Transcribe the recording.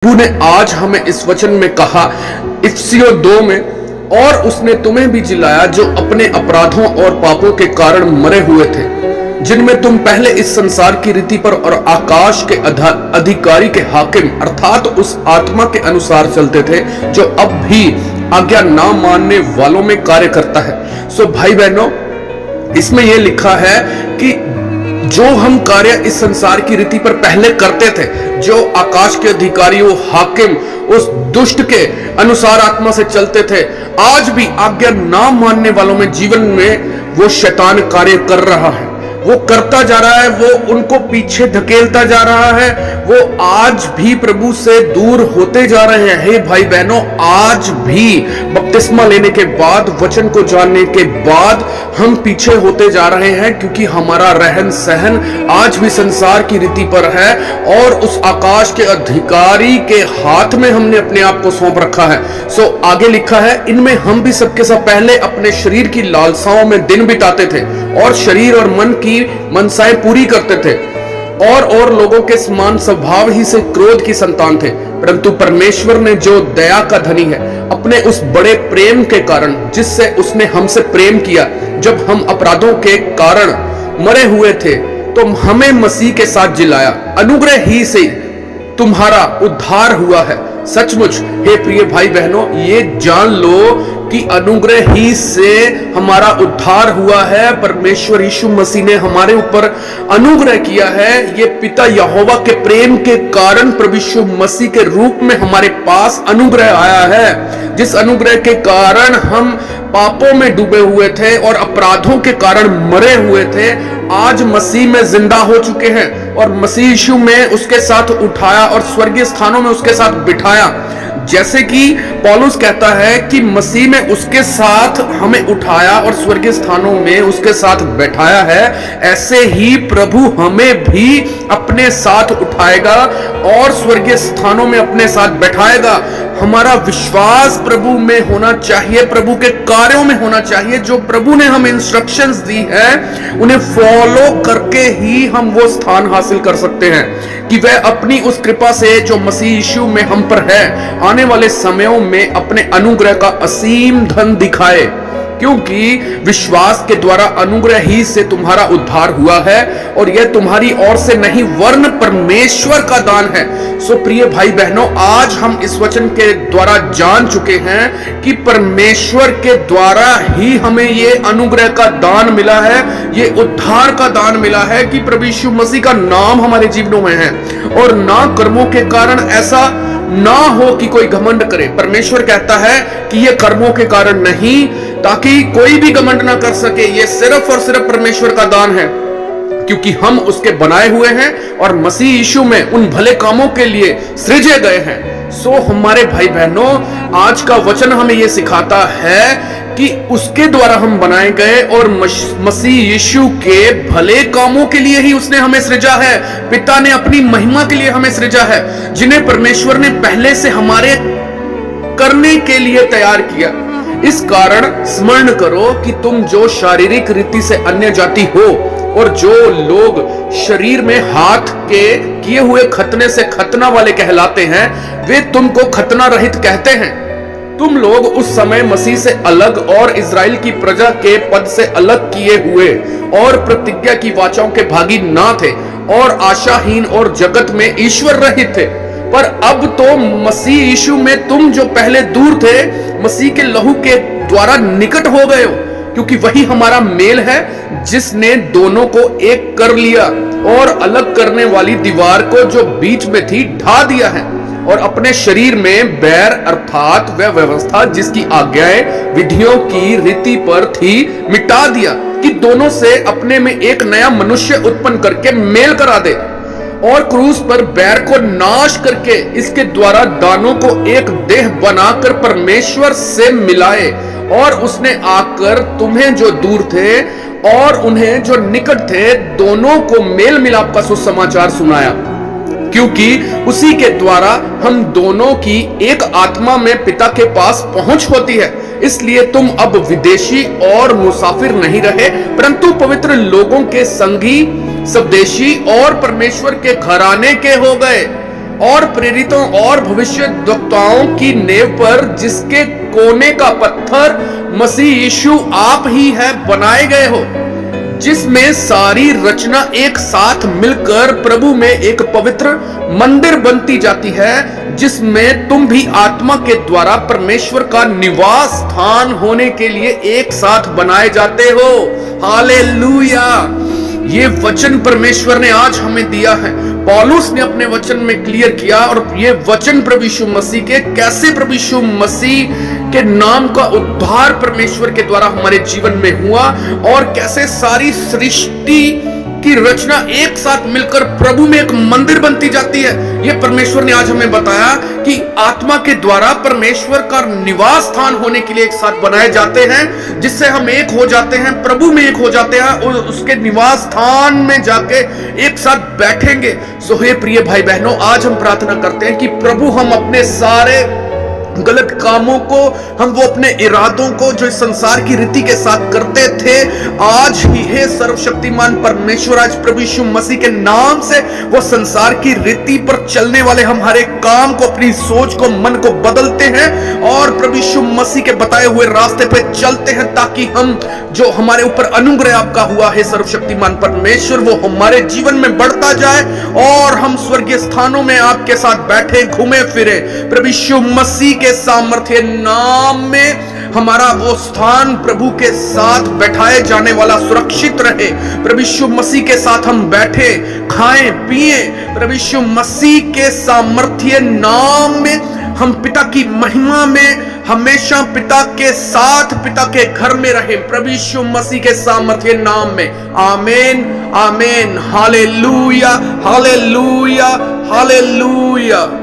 प्रभु ने आज हमें इस वचन में कहा इफिसियों 2 में, और उसने तुम्हें भी जिलाया जो अपने अपराधों और पापों के कारण मरे हुए थे, जिनमें तुम पहले इस संसार की रीति पर और आकाश के अधिकारी के हाकिम अर्थात उस आत्मा के अनुसार चलते थे जो अब भी आज्ञा ना मानने वालों में कार्य करता है। सो भाई बहनों, इसमें यह लिखा है कि जो हम कार्य इस संसार की रीति पर पहले करते थे, जो आकाश के अधिकारी वो हाकिम उस दुष्ट के अनुसार आत्मा से चलते थे, आज भी आज्ञा ना मानने वालों में जीवन में वो शैतान कार्य कर रहा है, वो करता जा रहा है, वो उनको पीछे धकेलता जा रहा है, वो आज भी प्रभु से दूर होते जा रहे हैं। हे भाई बहनों, आज भी बपतिस्मा लेने के बाद, वचन को जानने के बाद हम पीछे होते जा रहे हैं, क्योंकि हमारा रहन सहन आज भी संसार की रीति पर है और उस आकाश के अधिकारी के हाथ में हमने अपने आप को सौंप रखा है। सो आगे लिखा है, इनमें हम भी सबके सब पहले अपने शरीर की लालसाओं में दिन बिताते थे और शरीर और मन की मनसाएं पूरी करते थे, और लोगों के समान स्वभाव ही से क्रोध की संतान थे। परंतु परमेश्वर ने जो दया का धनी है, अपने उस बड़े प्रेम के कारण जिससे उसने हमसे प्रेम किया, जब हम अपराधों के कारण मरे हुए थे तो हमें मसीह के साथ जिलाया, अनुग्रह ही से तुम्हारा उद्धार हुआ है। सचमुच हे प्रिय भाई बहनों, ये जान लो कि अनुग्रह ही से हमारा उद्धार हुआ है। परमेश्वर यीशु मसीह ने हमारे ऊपर अनुग्रह किया है। ये पिता यहोवा के प्रेम के कारण प्रभु यीशु मसीह के रूप में हमारे पास अनुग्रह आया है, जिस अनुग्रह के कारण हम पापों में डूबे हुए थे और अपराधों के कारण मरे हुए थे, आज मसीह में जिंदा हो चुके हैं और मसीह यीशु में उसके साथ उठाया और स्वर्गीय स्थानों में उसके साथ बिठाया। जैसे कि पौलुस कहता है कि मसीह में उसके साथ हमें उठाया और स्वर्गीय स्थानों में उसके साथ बैठाया है, ऐसे ही प्रभु हमें भी अपने साथ उठाएगा और स्वर्गीय स्थानों में अपने साथ बैठाएगा। हमारा विश्वास प्रभु में होना चाहिए, प्रभु के कार्यों में होना चाहिए। जो प्रभु ने हमें इंस्ट्रक्शंस दी है, उन्हें फॉलो करके ही हम वो स्थान हासिल कर सकते हैं कि वह अपनी उस कृपा से जो मसीह यीशु में हम पर है, आने वाले समयों में अपने अनुग्रह का असीम धन दिखाए, क्योंकि विश्वास के द्वारा अनुग्रह ही से तुम्हारा उद्धार हुआ है और यह तुम्हारी ओर से नहीं वरन परमेश्वर का दान है। सो प्रिय भाई बहनों, आज हम इस वचन के द्वारा जान चुके हैं कि परमेश्वर के द्वारा ही हमें ये अनुग्रह का दान मिला है, ये उद्धार का दान मिला है कि प्रभु यीशु मसीह का नाम हमारे जीवनों में है, और ना कर्मों के कारण ऐसा ना हो कि कोई घमंड करे। परमेश्वर कहता है कि ये कर्मों के कारण नहीं, ताकि कोई भी घमंड ना कर सके। ये सिर्फ और सिर्फ परमेश्वर का दान है, क्योंकि हम उसके बनाए हुए हैं और मसीह यीशु में उन भले कामों के लिए सृजे गए हैं। सो हमारे भाई बहनों, आज का वचन हमें यह सिखाता है कि उसके द्वारा हम बनाए गए और मसीह यीशु के भले कामों के लिए ही उसने हमें सृजा है। पिता ने अपनी महिमा के लिए हमें सृजा है, जिन्हें परमेश्वर ने पहले से हमारे करने के लिए तैयार किया। इस कारण स्मरण करो कि तुम जो शारीरिक रीति से अन्य जाति हो और जो लोग शरीर में हाथ के किए हुए खतने से खतना वाले कहलाते हैं, वे तुमको खतना रहित कहते हैं। तुम लोग उस समय मसीह से अलग और इज़राइल की प्रजा के पद से अलग किए हुए और प्रतिज्ञा की वाचाओं के भागी ना थे और आशाहीन और जगत में ईश्वर रहित थे। पर अब तो मसीह यीशु में तुम जो पहले दूर थे, मसीह के लहू के द्वारा निकट हो गए हो, क्योंकि वही हमारा मेल है जिसने दोनों को एक कर लिया और अलग करने वाली दीवार को जो बीच में थी ढा दिया है, और अपने शरीर में बैर अर्थात वह व्यवस्था जिसकी आज्ञाएं विधियों की रीति पर थी मिटा दिया, कि दोनों से अपने में एक नया मनुष्य उत्पन्न करके मेल करा दे, और क्रूस पर बैर को नाश करके इसके द्वारा दानों को एक देह बनाकर परमेश्वर से मिलाए। और उसने आकर तुम्हें जो दूर थे और उन्हें जो निकट थे, दोनों को मेल मिलाप का सुसमाचार सुनाया, क्योंकि उसी के द्वारा हम दोनों की एक आत्मा में पिता के पास पहुंच होती है। इसलिए तुम अब विदेशी और मुसाफिर नहीं रहे, परंतु पवित्र लोगों के संगी, स्वदेशी और परमेश्वर के घराने के हो गए। और प्रेरितों और भविष्यद्वक्ताओं की नेव पर, जिसके कोने का पत्थर मसीह यीशु आप ही है, बनाए गए हो, जिसमें सारी रचना एक साथ मिलकर प्रभु में एक पवित्र मंदिर बनती जाती है, जिसमें तुम भी आत्मा के द्वारा परमेश्वर का निवास स्थान होने के लिए एक साथ बनाए जाते हो। हालेलुया। ये वचन परमेश्वर ने आज हमें दिया है। पौलुस ने अपने वचन में क्लियर किया, और ये वचन प्रभु यीशु मसीह के, कैसे प्रभु यीशु मसीह के नाम का उद्धार परमेश्वर के द्वारा हमारे जीवन में हुआ, और कैसे सारी सृष्टि की रचना एक साथ मिलकर प्रभु में एक मंदिर बनती जाती है। यह परमेश्वर ने आज हमें बताया कि आत्मा के द्वारा परमेश्वर का निवास स्थान होने के लिए एक साथ बनाए जाते हैं, जिससे हम एक हो जाते हैं, प्रभु में एक हो जाते हैं, और उसके निवास स्थान में जाके एक साथ बैठेंगे। सो हे प्रिय भाई बहनों, आज हम प्रार्थना करते हैं कि प्रभु हम अपने सारे गलत कामों को, हम वो अपने इरादों को जो इस संसार की रीति के साथ करते थे, आज ही हे सर्वशक्तिमान परमेश्वर, आज प्रभु यीशु मसीह के नाम से वो संसार की रीति पर चलने वाले हम हर एक काम को, अपनी सोच को, मन को बदलते हैं और प्रभु यीशु मसीह के बताए हुए रास्ते पे चलते हैं, ताकि हम जो हमारे ऊपर अनुग्रह आपका हुआ है सर्वशक्तिमान परमेश्वर, वो हमारे जीवन में बढ़ता जाए और हम स्वर्गीय स्थानों में आपके साथ बैठे, घूमे फिरे। प्रभु यीशु मसीह के सामर्थ्य नाम में हमारा वो स्थान प्रभु के साथ बैठाए जाने वाला सुरक्षित रहे। प्रभु यीशु मसीह के साथ हम बैठे, खाएं, पिए, प्रभु यीशु मसीह के सामर्थ्य नाम में हम पिता की महिमा में हमेशा पिता के साथ, पिता के घर में रहे, प्रभु यीशु मसीह के सामर्थ्य नाम में। आमीन, आमीन। Hallelujah, hallelujah, hallelujah.